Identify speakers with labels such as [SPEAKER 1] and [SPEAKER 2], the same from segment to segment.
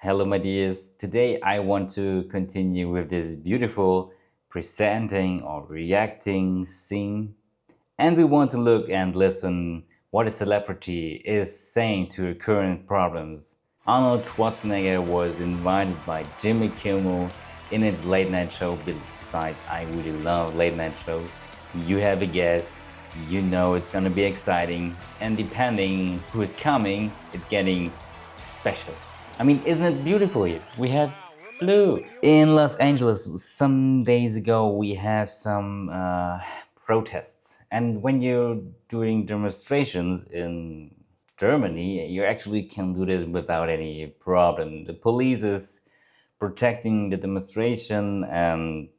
[SPEAKER 1] Hello, my dears. Today I want to continue with this beautiful presenting or reacting scene. And we want to look and listen what a celebrity is saying to current problems. Arnold Schwarzenegger was invited by Jimmy Kimmel in its late night show. Besides, I really love late night shows. You have a guest, you know it's gonna be exciting, and depending who is coming, it's getting special. I mean, isn't it beautiful here? We have blue. In Los Angeles, some days ago, we have some protests. And when you're doing demonstrations in Germany, you actually can do this without any problem. The police is protecting the demonstration and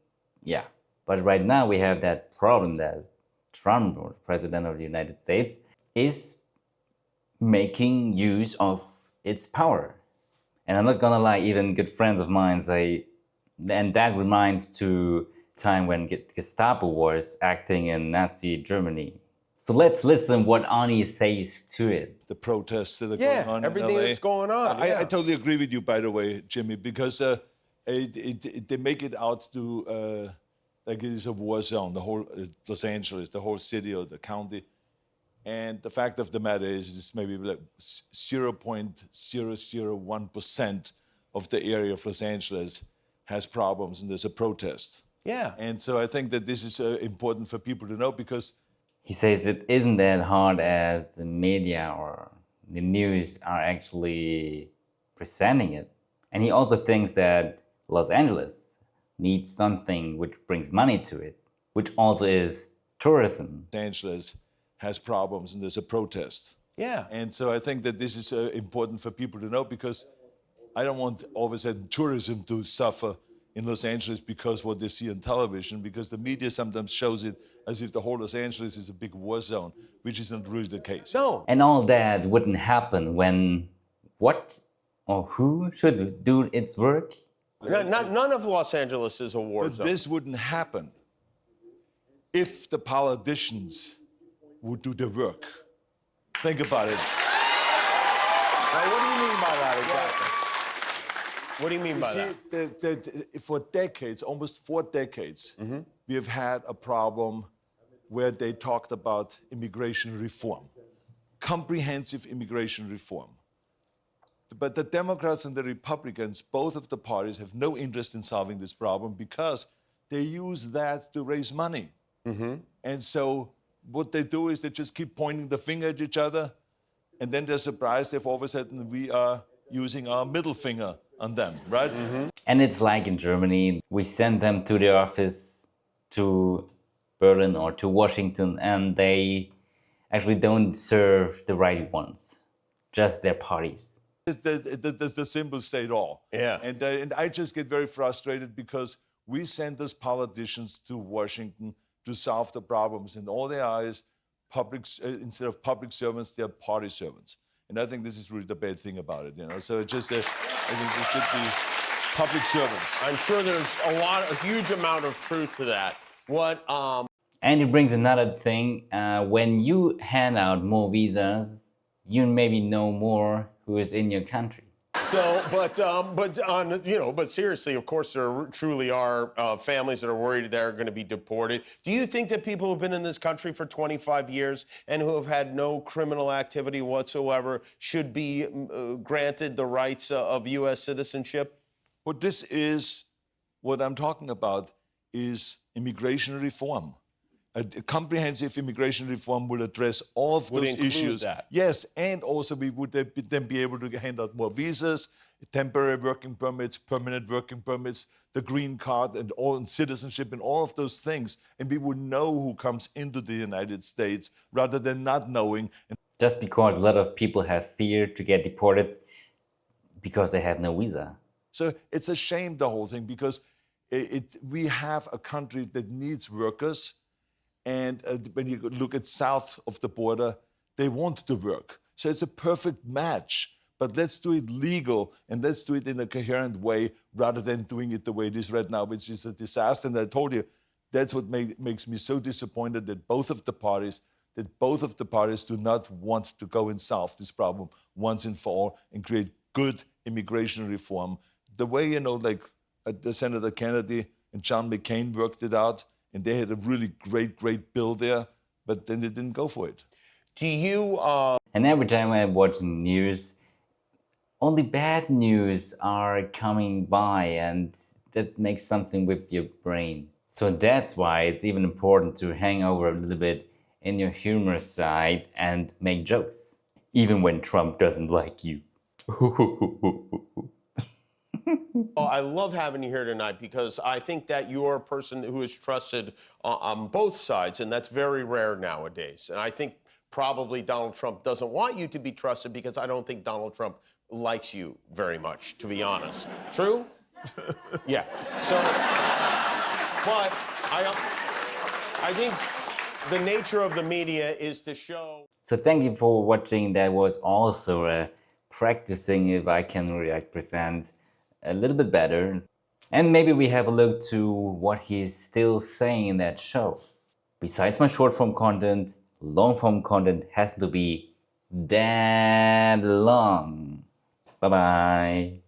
[SPEAKER 1] yeah. But right now we have that problem that Trump, or President of the United States, is making use of its power. And I'm not gonna lie, even good friends of mine say, and that reminds to time when Gestapo was acting in Nazi Germany. So let's listen what Ani says to it.
[SPEAKER 2] The protests that are going on
[SPEAKER 3] everything
[SPEAKER 2] in LA.
[SPEAKER 3] that's going on.
[SPEAKER 2] I totally agree with you, by the way, Jimmy, because they make it out to like it is a war zone, the whole Los Angeles, the whole city or the county. And the fact of the matter is it's maybe like 0.001% of the area of Los Angeles has problems and there's a protest.
[SPEAKER 3] Yeah.
[SPEAKER 2] And so I think that this is important for people to know because
[SPEAKER 1] He says it isn't that hard as the media or the news are actually presenting it. And he also thinks that Los Angeles needs something which brings money to it, which also is tourism.
[SPEAKER 2] Los Angeles has problems and there's a protest.
[SPEAKER 3] Yeah.
[SPEAKER 2] And so I think that this is important for people to know because I don't want all of a sudden tourism to suffer in Los Angeles because what they see on television, because the media sometimes shows it as if the whole Los Angeles is a big war zone, which is not really the case.
[SPEAKER 3] No.
[SPEAKER 1] And all that wouldn't happen when what or who should do its work?
[SPEAKER 3] None of Los Angeles is a war
[SPEAKER 2] But
[SPEAKER 3] zone.
[SPEAKER 2] this wouldn't happen if the politicians would do the work. Think about it.
[SPEAKER 3] Now, what do you mean by that exactly? What do you mean by that?
[SPEAKER 2] For decades, almost 4 decades, we have had a problem where they talked about immigration reform, comprehensive immigration reform. But the Democrats and the Republicans, both of the parties, have no interest in solving this problem because they use that to raise money. And so what they do is they just keep pointing the finger at each other, and then they're surprised if all of a sudden we are using our middle finger on them, right?
[SPEAKER 1] And it's like in Germany, we send them to the office, to Berlin or to Washington, and they actually don't serve the right ones, just their parties.
[SPEAKER 2] The symbols say it all.
[SPEAKER 3] Yeah.
[SPEAKER 2] And I just get very frustrated because we send those politicians to Washington to solve the problems. In all their eyes, instead of public servants, they're party servants. And I think this is really the bad thing about it, you know. So it's just, I think they should be public servants.
[SPEAKER 3] I'm sure there's a huge amount of truth to that.
[SPEAKER 1] And it brings another thing. When you hand out more visas, you maybe know more who is in your country.
[SPEAKER 3] So, but seriously, of course, there truly are families that are worried they're going to be deported. Do you think that people who've been in this country for 25 years and who have had no criminal activity whatsoever should be granted the rights of U.S. citizenship?
[SPEAKER 2] What I'm talking about is immigration reform. A comprehensive immigration reform will address all of those issues.
[SPEAKER 3] That.
[SPEAKER 2] Yes, and also we would then be able to hand out more visas, temporary working permits, permanent working permits, the green card, and citizenship, and all of those things. And we would know who comes into the United States rather than not knowing.
[SPEAKER 1] Just because a lot of people have fear to get deported because they have no visa.
[SPEAKER 2] So it's a shame, the whole thing, because we have a country that needs workers. And when you look at south of the border, they want to work. So it's a perfect match. But let's do it legal and let's do it in a coherent way rather than doing it the way it is right now, which is a disaster. And I told you, that's what makes me so disappointed that both of the parties do not want to go and solve this problem once and for all and create good immigration reform. The way, like Senator Kennedy and John McCain worked it out, and they had a really great bill there, but then they didn't go for it.
[SPEAKER 3] Do you
[SPEAKER 1] And every time I watch the news, only bad news are coming by, and that makes something with your brain. So that's why it's even important to hang over a little bit in your humor side and make jokes, even when Trump doesn't like you.
[SPEAKER 3] I love having you here tonight because I think that you're a person who is trusted on both sides, and that's very rare nowadays. And I think probably Donald Trump doesn't want you to be trusted because I don't think Donald Trump likes you very much, to be honest. True? Yeah. So, but I think the nature of the media is to show.
[SPEAKER 1] So thank you for watching. That was also practicing if I can react present a little bit better. And maybe we have a look to what he's still saying in that show. Besides my short form content, long form content has to be that long. Bye bye.